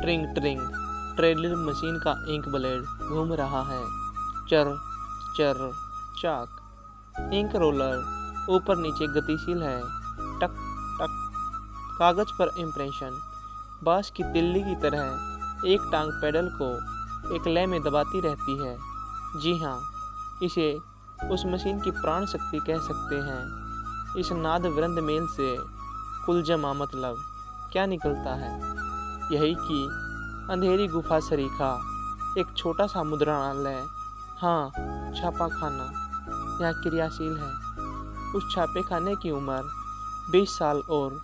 ट्रिंग ट्रिंग ट्रेडल machine का ink blade घूम रहा है। चर चर चाक इंक रोलर ऊपर नीचे गतिशील है। टक टक कागज पर इम्प्रेशन बांस की तिल्ली की तरह एक टांग पैडल को एक लय में दबाती रहती है। जी हाँ, इसे उस मशीन की प्राण शक्ति कह सकते हैं। इस नाद वृंद मेल से कुल जमा मतलब क्या निकलता है? यही कि अंधेरी गुफा सरीखा एक छोटा सा मुद्रणालय, हाँ छापा खाना, यहाँ क्रियाशील है। उस छापे खाने की उम्र 20 साल और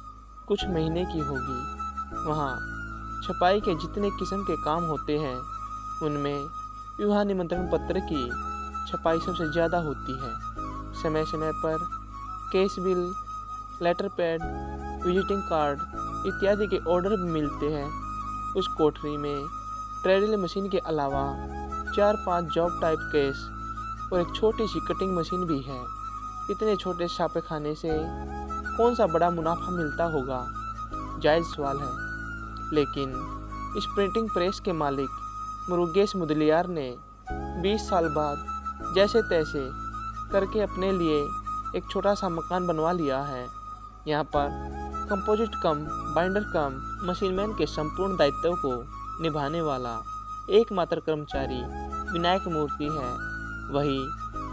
कुछ महीने की होगी। वहाँ छपाई के जितने किस्म के काम होते हैं उनमें विवाह निमंत्रण पत्र की छपाई सबसे ज़्यादा होती है। समय समय पर cash bill, letter pad, visiting card इत्यादि के ऑर्डर भी मिलते हैं। उस कोठरी में ट्रेडल मशीन के अलावा 4-5 जॉब टाइप केस और एक छोटी सी कटिंग मशीन भी है। इतने छोटे छापे खाने से कौन सा बड़ा मुनाफा मिलता होगा? जायज़ सवाल है। लेकिन इस प्रिंटिंग प्रेस के मालिक मुरुगेश मुदलियार ने 20 साल बाद जैसे तैसे करके अपने लिए एक छोटा सा मकान बनवा लिया है। यहाँ पर कंपोजिट कम बाइंडर कम मशीनमैन के संपूर्ण दायित्व को निभाने वाला एकमात्र कर्मचारी विनायक मूर्ति है। वही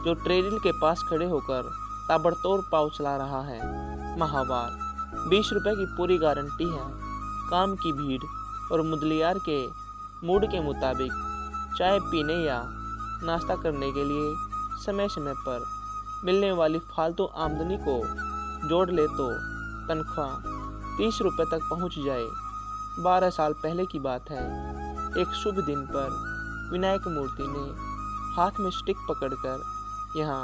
जो ट्रेडल के पास खड़े होकर ताबड़तोड़ पाव चला रहा है। माहवार 20 रुपये की पूरी गारंटी है। काम की भीड़ और मुदलियार के मूड के मुताबिक चाय पीने या नाश्ता करने के लिए समय समय पर मिलने वाली फालतू आमदनी को जोड़ ले तो तनख्वाह 30 रुपये तक पहुंच जाए। 12 साल पहले की बात है। एक शुभ दिन पर विनायक मूर्ति ने हाथ में स्टिक पकड़कर यहाँ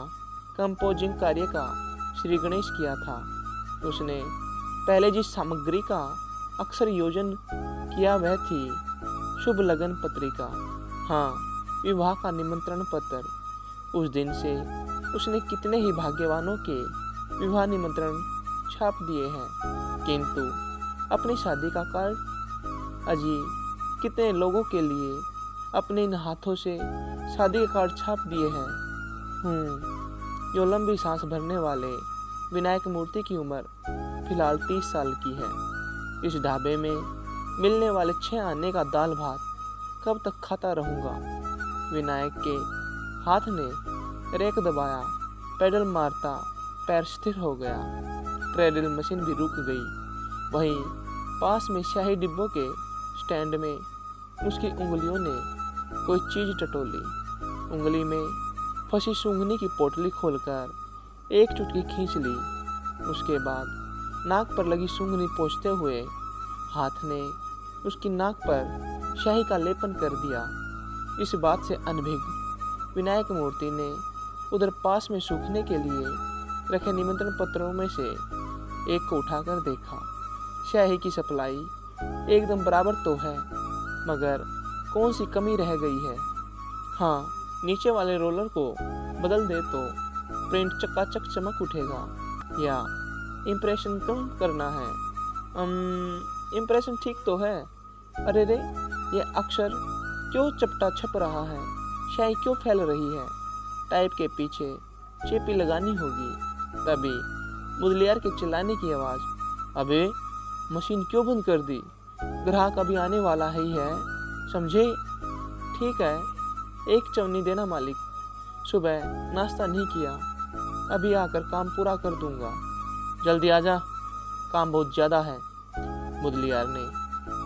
कंपोजिंग कार्य का श्री गणेश किया था। उसने पहले जिस सामग्री का अक्सर योजन किया वह थी शुभ लगन पत्रिका, हाँ विवाह का निमंत्रण पत्र। उस दिन से उसने कितने ही भाग्यवानों के विवाह निमंत्रण छाप दिए हैं, किंतु अपनी शादी का कार्ड अजी कितने लोगों के लिए अपने इन हाथों से शादी का कार्ड छाप दिए हैं। जो लंबी सांस भरने वाले विनायक मूर्ति की उम्र फिलहाल 30 साल की है। इस ढाबे में मिलने वाले 6 आने का दाल भात कब तक खाता रहूँगा? विनायक के हाथ ने रेक दबाया, पेडल मारता पैर स्थिर हो गया। ट्रेडल मशीन भी रुक गई। वहीं पास में स्याही डिब्बों के स्टैंड में उसकी उंगलियों ने कोई चीज़ टटोली। उंगली में फंसी सूंघनी की पोटली खोलकर एक चुटकी खींच ली। उसके बाद नाक पर लगी सूंघनी पोंछते हुए हाथ ने उसकी नाक पर स्याही का लेपन कर दिया। इस बात से अनभिज्ञ विनायक मूर्ति ने उधर पास में सूखने के लिए रखे निमंत्रण पत्रों में से एक को उठाकर देखा। स्याही की सप्लाई एकदम बराबर तो है, मगर कौन सी कमी रह गई है? हाँ, नीचे वाले रोलर को बदल दे तो प्रिंट चकाचक चमक उठेगा, या इम्प्रेशन कम करना है। इम्प्रेशन ठीक तो है। अरे रे, ये अक्षर क्यों चपटा छप रहा है? स्याही क्यों फैल रही है? टाइप के पीछे चेपी लगानी होगी। तभी मुदलियार के चिल्लाने की आवाज़, अबे मशीन क्यों बंद कर दी? ग्राहक अभी आने वाला ही है, समझे? ठीक है, एक चवन्नी देना मालिक। सुबह नाश्ता नहीं किया, अभी आकर काम पूरा कर दूंगा। जल्दी आजा, काम बहुत ज़्यादा है। मुदलियार ने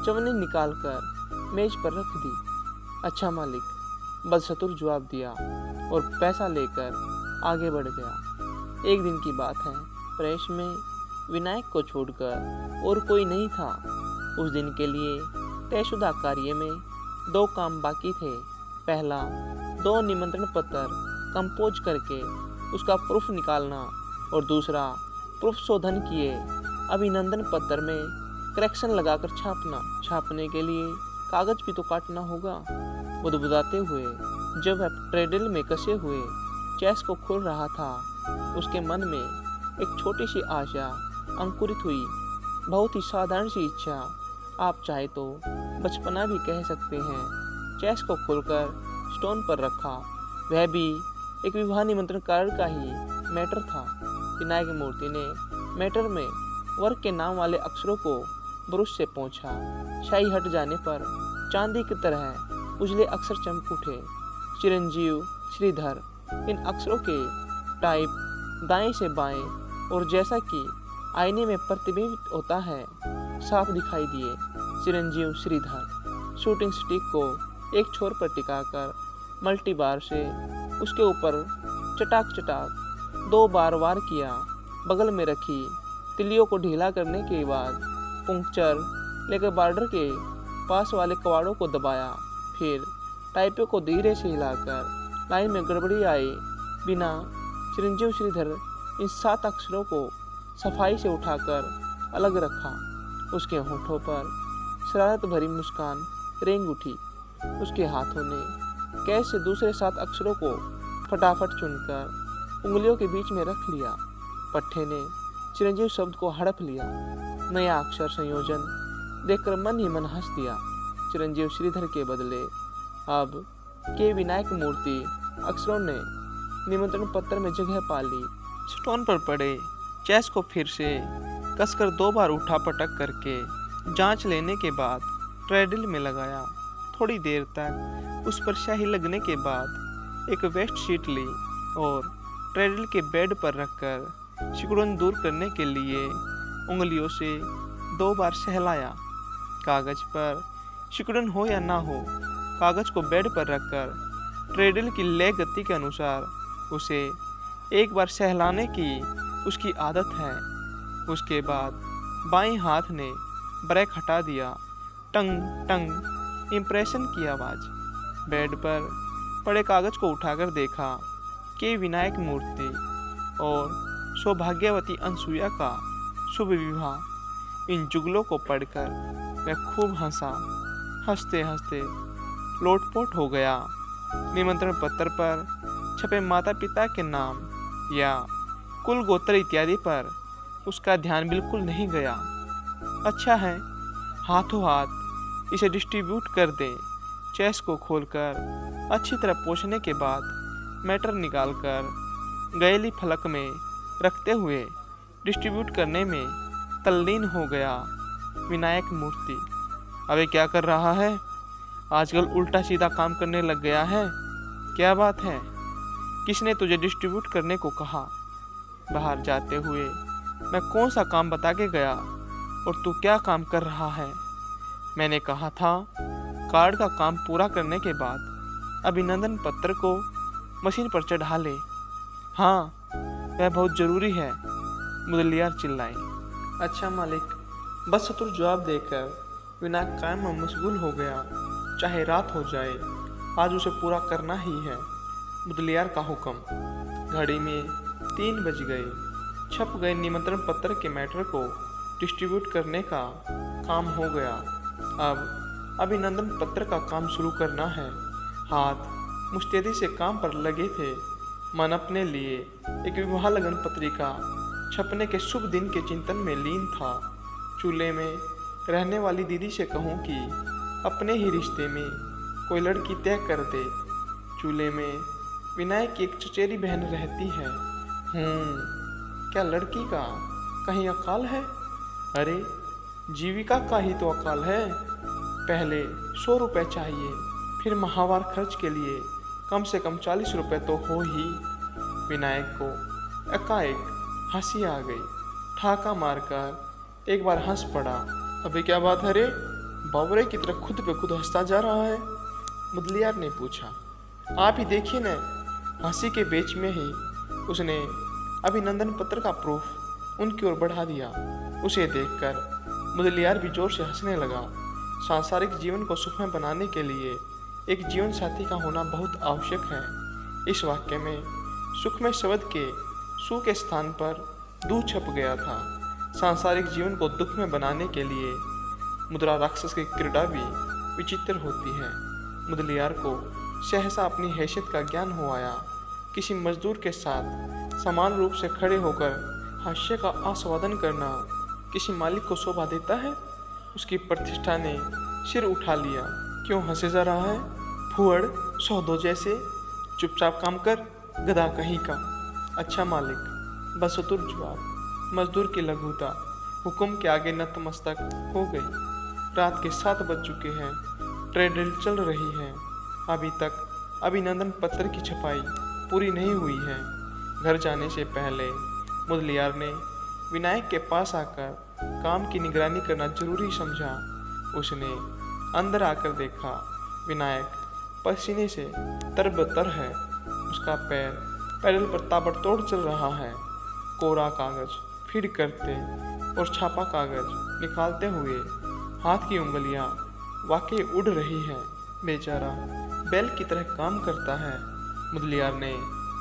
चवन्नी निकाल कर मेज पर रख दी। अच्छा मालिक, बदसतुर जवाब दिया और पैसा लेकर आगे बढ़ गया। एक दिन की बात है। प्रेस में विनायक को छोड़कर और कोई नहीं था। उस दिन के लिए तयशुदा कार्य में 2 काम बाकी थे। पहला 2 निमंत्रण पत्र कंपोज करके उसका प्रूफ निकालना और दूसरा प्रूफ शोधन किए अभिनंदन पत्र में करेक्शन लगाकर छापना। छापने के लिए कागज भी तो काटना होगा। बुदबुदाते हुए जब वह ट्रेडल में कसे हुए चेस को खोल रहा था, उसके मन में एक छोटी सी आशा अंकुरित हुई। बहुत ही साधारण सी इच्छा, आप चाहे तो बचपना भी कह सकते हैं। चेस्ट को खोलकर स्टोन पर रखा। वह भी एक विवाह निमंत्रण कार्ड का ही मैटर था। विनायक मूर्ति ने मैटर में वर्क के नाम वाले अक्षरों को ब्रश से पोंछा। शाही हट जाने पर चांदी की तरह उजले अक्षर चमक उठे। चिरंजीव श्रीधर। इन अक्षरों के टाइप दाएं से बाएं और जैसा कि आईने में प्रतिबिंबित होता है साफ दिखाई दिए। चिरंजीव श्रीधर। शूटिंग स्टिक को एक छोर पर टिकाकर मल्टीबार से उसके ऊपर चटाक चटाक 2 बार वार किया। बगल में रखी तिलियों को ढीला करने के बाद पंक्चर लेकर बॉर्डर के पास वाले कवाड़ों को दबाया। फिर टाइपों को धीरे से हिलाकर लाइन में गड़बड़ी आए बिना चिरंजीव श्रीधर इन 7 अक्षरों को सफाई से उठाकर अलग रखा। उसके होठों पर शरारत भरी मुस्कान रेंग उठी। उसके हाथों ने कैच से दूसरे 7 अक्षरों को फटाफट चुनकर उंगलियों के बीच में रख लिया। पट्टे ने चिरंजीव शब्द को हड़प लिया। नया अक्षर संयोजन देखकर मन ही मन हंस दिया। चिरंजीव श्रीधर के बदले अब के विनायक मूर्ति अक्षरों ने निमंत्रण पत्र में जगह पा ली। स्टोन पर पड़े चेस को फिर से कसकर 2 बार उठा पटक करके जांच लेने के बाद ट्रेडल में लगाया। थोड़ी देर तक उस पर स्याही लगने के बाद एक वेस्ट शीट ली और ट्रेडल के बेड पर रखकर सिकुड़न दूर करने के लिए उंगलियों से 2 बार सहलाया। कागज पर सिकुड़न हो या ना हो, कागज को बेड पर रखकर ट्रेडल की लय गति के अनुसार उसे एक बार सहलाने की उसकी आदत है। उसके बाद बाएं हाथ ने ब्रेक हटा दिया। टंग टंग इम्प्रेशन की आवाज़। बेड पर पड़े कागज को उठाकर देखा कि विनायक मूर्ति और सौभाग्यवती अनसुईया का शुभ विवाह। इन जुगलों को पढ़कर मैं खूब हंसा। हंसते हंसते लोटपोट हो गया। निमंत्रण पत्र पर छपे माता पिता के नाम या कुल गोत्र इत्यादि पर उसका ध्यान बिल्कुल नहीं गया। अच्छा है, हाथों हाथ इसे डिस्ट्रीब्यूट कर दें। चेस को खोलकर अच्छी तरह पोंछने के बाद मैटर निकालकर गैली फलक में रखते हुए डिस्ट्रीब्यूट करने में तल्लीन हो गया। विनायक मूर्ति। अबे क्या कर रहा है? आजकल उल्टा सीधा काम करने लग गया है। क्या बात है? किसने तुझे डिस्ट्रीब्यूट करने को कहा? बाहर जाते हुए मैं कौन सा काम बता के गया और तू क्या काम कर रहा है? मैंने कहा था कार्ड का काम पूरा करने के बाद अभिनंदन पत्र को मशीन पर चढ़ा ले। हाँ, वह बहुत ज़रूरी है, मुदलियार चिल्लाए। अच्छा मालिक। बस सतुर जवाब देकर विनायक कायम में मशगूल हो गया। चाहे रात हो जाए, आज उसे पूरा करना ही है। मुदलियार का हुक्म। घड़ी में 3 बज गए। छप गए निमंत्रण पत्र के मैटर को डिस्ट्रीब्यूट करने का काम हो गया। अब अभिनंदन पत्र का काम शुरू करना है। हाथ मुस्तैदी से काम पर लगे थे। मन अपने लिए एक विवाह लगन पत्रिका छपने के शुभ दिन के चिंतन में लीन था। चूल्हे में रहने वाली दीदी से कहूँ कि अपने ही रिश्ते में कोई लड़की तय कर दे। चूल्हे में विनायक की एक चचेरी बहन रहती है। क्या लड़की का कहीं अकाल है? अरे जीविका का ही तो अकाल है। पहले 100 रुपये चाहिए, फिर माहवार खर्च के लिए कम से कम 40 रुपये तो हो ही। विनायक को एकाएक हंसी आ गई। ठाका मारकर एक बार हंस पड़ा। अबे क्या बात है रे? बावरे की तरह खुद पे खुद हंसता जा रहा है। मुदलियार ने पूछा। आप ही देखिए न। हंसी के बीच में ही उसने अभिनंदन पत्र का प्रूफ उनकी ओर बढ़ा दिया। उसे देखकर मुदलियार भी जोर से हंसने लगा। सांसारिक जीवन को सुखमय बनाने के लिए एक जीवन साथी का होना बहुत आवश्यक है। इस वाक्य में सुखमय शब्द के सु के स्थान पर दू छप गया था। सांसारिक जीवन को दुख में बनाने के लिए मुद्रा राक्षस की क्रीड़ा भी विचित्र होती है। मुदलियार को सहसा अपनी हैसियत का ज्ञान हो आया। किसी मजदूर के साथ समान रूप से खड़े होकर हास्य का आस्वादन करना किसी मालिक को शोभा देता है? उसकी प्रतिष्ठा ने सिर उठा लिया। क्यों हंसे जा रहा है? फुहड़ सौदों जैसे। चुपचाप काम कर, गधा कहीं का। अच्छा मालिक, बसतुर जवाब। मजदूर की लघुता हुक्म के आगे नतमस्तक हो गई। रात के 7 बज चुके हैं। ट्रेडमिल चल रही है। अभी तक अभिनंदन पत्र की छपाई पूरी नहीं हुई है। घर जाने से पहले मुदलियार ने विनायक के पास आकर काम की निगरानी करना जरूरी समझा। उसने अंदर आकर देखा, विनायक पसीने से तरबतर है। उसका पैर पैडल पर ताबड़तोड़ चल रहा है। कोरा कागज फीड करते और छापा कागज निकालते हुए हाथ की उंगलियां वाकई उड़ रही है। बेचारा बैल की तरह काम करता है। मुदलियार ने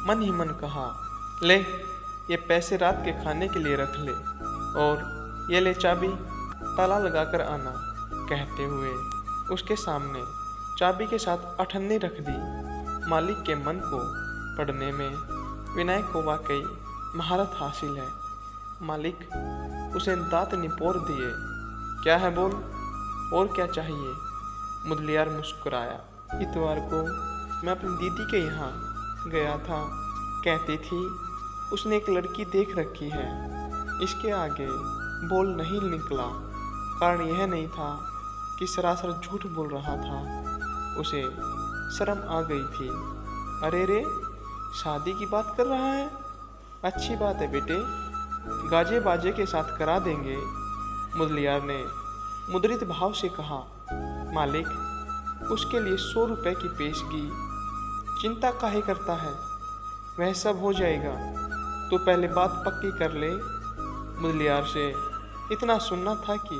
मन ही मन कहा, ले ये पैसे रात के खाने के लिए रख ले, और ये ले चाबी, ताला लगाकर आना। कहते हुए उसके सामने चाबी के साथ अठन्नी रख दी। मालिक के मन को पढ़ने में विनायक को वाकई महारत हासिल है। मालिक उसे दांत निपोर दिए। क्या है बोल, और क्या चाहिए? मुदलियार मुस्कुराया। इतवार को मैं अपनी दीदी के यहाँ गया था। कहती थी उसने एक लड़की देख रखी है। इसके आगे बोल नहीं निकला। कारण यह नहीं था कि सरासर झूठ बोल रहा था। उसे शर्म आ गई थी। अरे रे, शादी की बात कर रहा है? अच्छी बात है बेटे, गाजे बाजे के साथ करा देंगे। मुदलियार ने मुद्रित भाव से कहा। मालिक, उसके लिए 100 रुपए की पेशगी। चिंता काहे करता है, वह सब हो जाएगा। तो पहले बात पक्की कर ले। मुदलियार से इतना सुनना था कि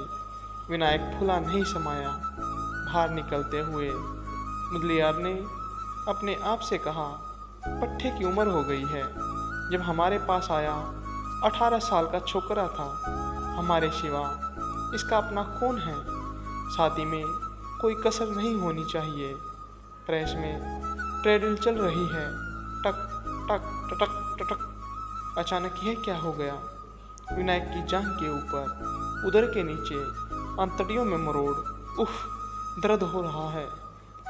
विनायक फुला नहीं समाया। बाहर निकलते हुए मुदलियार ने अपने आप से कहा, पट्टे की उम्र हो गई है। जब हमारे पास आया 18 साल का छोकरा था। हमारे सिवा इसका अपना कौन है? शादी में कोई कसर नहीं होनी चाहिए। प्रेस में ट्रेडमिल चल रही है। टक टक टटक टटक। अचानक यह क्या हो गया? विनायक की जांघ के ऊपर, उदर के नीचे, अंतड़ियों में मरोड़। उफ, दर्द हो रहा है।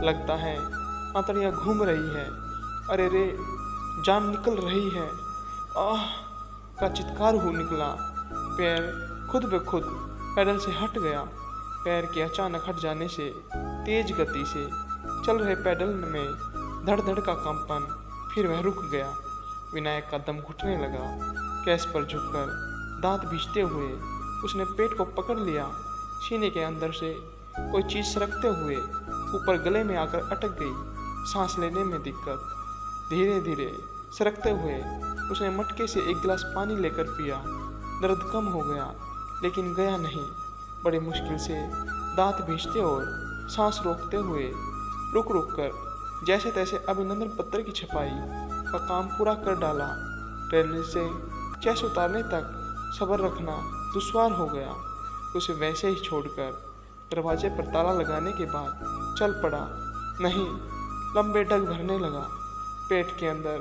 लगता है अंतड़ियाँ घूम रही है। अरे रे, जान निकल रही है। आह का चित्कार हो निकला। पैर खुद ब खुद पैडल से हट गया। पैर के अचानक हट जाने से तेज गति से चल रहे पैडल में धड़ धड़ का कंपन। फिर वह रुक गया। विनायक का दम घुटने लगा। गैस पर झुककर दांत भींचते हुए उसने पेट को पकड़ लिया। सीने के अंदर से कोई चीज़ सरकते हुए ऊपर गले में आकर अटक गई। सांस लेने में दिक्कत। धीरे धीरे सरकते हुए उसने मटके से एक गिलास पानी लेकर पिया। दर्द कम हो गया, लेकिन गया नहीं। बड़े मुश्किल से दांत भींचते और सांस रोकते हुए रुक रुक कर जैसे तैसे अभिनंदन पत्र की छपाई का काम पूरा कर डाला। ट्रेडमिल से चेस उतारने तक सब्र रखना दुश्वार हो गया। उसे वैसे ही छोड़कर दरवाजे पर ताला लगाने के बाद चल पड़ा। नहीं, लंबे डग भरने लगा। पेट के अंदर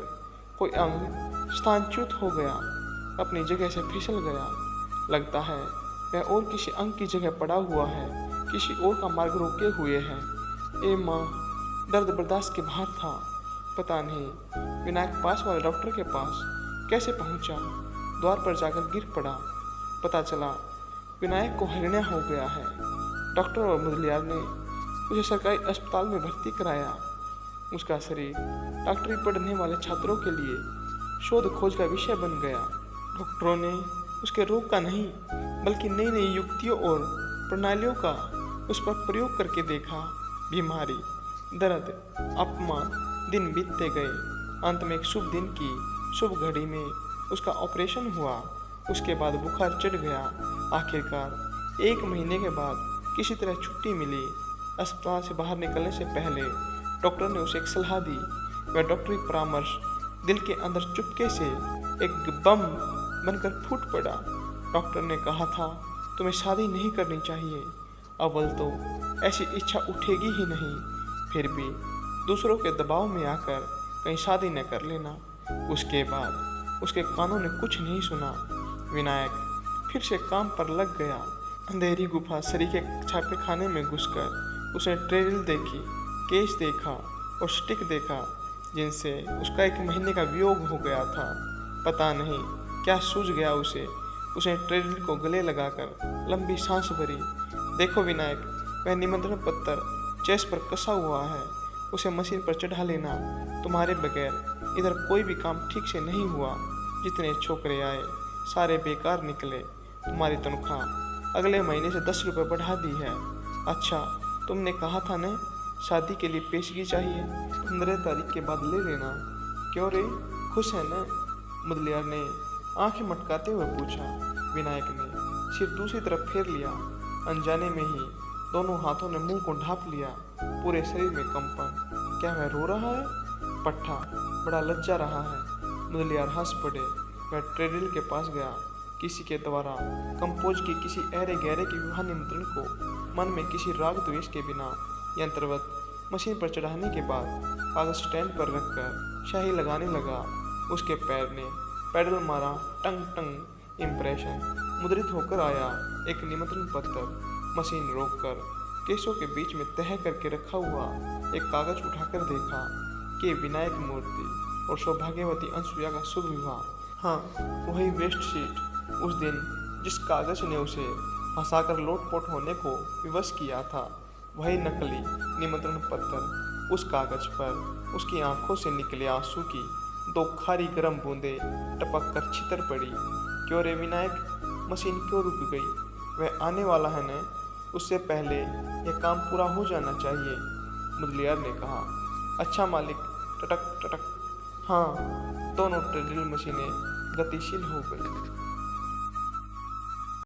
कोई अंग स्थानच्युत हो गया, अपनी जगह से फिसल गया। लगता है वह और किसी अंग की जगह पड़ा हुआ है, किसी और का मार्ग रोके हुए है। ए माँ, दर्द बर्दाश्त के बाहर था। पता नहीं विनायक पास वाले डॉक्टर के पास कैसे पहुंचा। द्वार पर जाकर गिर पड़ा। पता चला विनायक को हर्निया हो गया है। डॉक्टर और मुदलियार ने उसे सरकारी अस्पताल में भर्ती कराया। उसका शरीर डॉक्टरी पढ़ने वाले छात्रों के लिए शोध खोज का विषय बन गया। डॉक्टरों ने उसके रोग का नहीं, बल्कि नई नई युक्तियों और प्रणालियों का उस पर प्रयोग करके देखा। बीमारी, दर्द, अपमान दिन बीतते गए। अंत में एक शुभ दिन की शुभ घड़ी में उसका ऑपरेशन हुआ। उसके बाद बुखार चढ़ गया। आखिरकार 1 महीने के बाद किसी तरह छुट्टी मिली। अस्पताल से बाहर निकलने से पहले डॉक्टर ने उसे एक सलाह दी। वह डॉक्टरी परामर्श दिल के अंदर चुपके से एक बम बनकर फूट पड़ा। डॉक्टर ने कहा था, तुम्हें शादी नहीं करनी चाहिए। अव्वल तो ऐसी इच्छा उठेगी ही नहीं, फिर भी दूसरों के दबाव में आकर कहीं शादी न कर लेना। उसके बाद उसके कानों ने कुछ नहीं सुना। विनायक फिर से काम पर लग गया। अंधेरी गुफा सरीखे छापे खाने में घुसकर उसने ट्रेडल देखी, केस देखा और स्टिक देखा जिनसे उसका 1 महीने का वियोग हो गया था। पता नहीं क्या सूझ गया उसे। उसने ट्रेडल को गले लगाकर लंबी सांस भरी। देखो विनायक, वह निमंत्रण पत्र चेस पर कसा हुआ है, उसे मशीन पर चढ़ा लेना। तुम्हारे बगैर इधर कोई भी काम ठीक से नहीं हुआ। जितने छोकरे आए सारे बेकार निकले। तुम्हारी तनख्वाह अगले महीने से 10 रुपये बढ़ा दी है। अच्छा, तुमने कहा था न शादी के लिए पेशगी चाहिए, 15 तारीख के बाद ले लेना। क्यों रे, खुश है न? मुदलियार ने आंखें मटकाते हुए पूछा। विनायक ने सिर दूसरी तरफ फेर लिया। अनजाने में ही दोनों हाथों ने मुंह को ढांप लिया। पूरे शरीर में कंपन। क्या वह रो रहा है? पट्टा बड़ा लज्जा रहा है। मुदलियार हंस पड़े। वह ट्रेडल के पास गया। किसी के द्वारा कंपोज की किसी ऐरे गहरे के विवाह निमंत्रण को मन में किसी राग द्वेष के बिना यंत्रवत मशीन पर चढ़ाने के बाद कागज स्टैंड पर रखकर शाही लगाने लगा। उसके पैर ने पैडल मारा। टंग टंग इम्प्रेशन मुद्रित होकर आया। एक निमंत्रण पत्र। मशीन रोककर केसों के बीच में तह करके रखा हुआ एक कागज उठाकर देखा कि विनायक मूर्ति और सौभाग्यवती अनसुया का शुभ विवाह। हाँ, वही वेस्ट शीट, उस दिन जिस कागज ने उसे हंसाकर लोटपोट होने को विवश किया था, वही नकली निमंत्रण पत्र। उस कागज पर उसकी आंखों से निकले आंसू की 2 खारी गर्म बूंदें टपक कर छितर पड़ी। क्यों रे विनायक, मशीन क्यों रुक गई? वह आने वाला है न, उससे पहले यह काम पूरा हो जाना चाहिए। मुदलियार ने कहा। अच्छा मालिक। टटक टटक। हाँ, दोनों ट्रेडल मशीनें गतिशील हो गई।